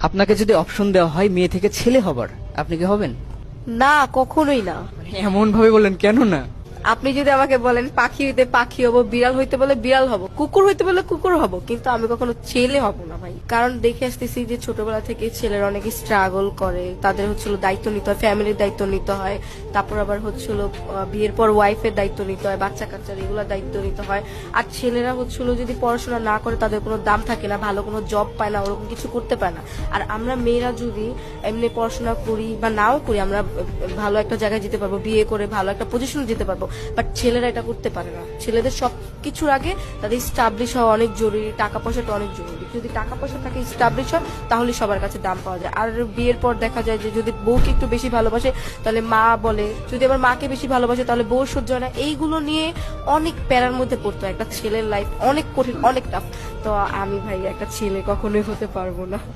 আপনাকে যদি অপশন দেওয়া হয় মেয়ে থেকে ছেলে হবার, আপনি কি হবেন? না, কখনোই না। এমন ভাবে বললেন কেন না? আপনি যদি আমাকে বলেন পাখি হইতে পাখি হব, বিড়াল হইতে বলে বিড়াল হব, কুকুর হইতে বলে কুকুর হব, কিন্তু আমি কখনো ছেলে হব না ভাই। কারণ দেখে আসতেছি যে ছোটবেলা থেকে ছেলেরা অনেক স্ট্রাগল করে, তাদের হচ্ছিল দায়িত্ব নিতে হয়, ফ্যামিলির দায়িত্ব নিতে হয়, তারপর আবার হচ্ছিল বিয়ের পর ওয়াইফের দায়িত্ব নিতে হয়, বাচ্চা কাচ্চার এগুলোর দায়িত্ব নিতে হয়। আর ছেলেরা হচ্ছিল যদি পড়াশোনা না করে তাদের কোনো দাম থাকে না, ভালো কোনো জব পায় না, ওরকম কিছু করতে পারে না। আর আমরা মেয়েরা যদি এমনি পড়াশোনা করি বা নাও করি, আমরা ভালো একটা জায়গায় যেতে পারবো, বিয়ে করে ভালো একটা পজিশনে যেতে পারবো। বাট ছেলেরা এটা করতে পারে না। ছেলেদের সবকিছুর আগে তাদের স্টাবলিশ হওয়া অনেক জরুরি, টাকা পয়সাটা অনেক জরুরি। যদি টাকা পয়সা থাকে, স্টাবলিশ হয়, তাহলে সবার কাছে দাম পাওয়া যায়। আর বিয়ের পর দেখা যায় যে যদি বউকে একটু বেশি ভালোবাসে তাহলে মা বলে, যদি আবার মাকে বেশি ভালোবাসে তাহলে বউ সহ্য হয় না। এইগুলো নিয়ে অনেক প্যারার মধ্যে পড়তো। একটা ছেলের লাইফ অনেক কঠিন, অনেক টাফ। তো আমি ভাই একটা ছেলে কখনোই হতে পারবো না।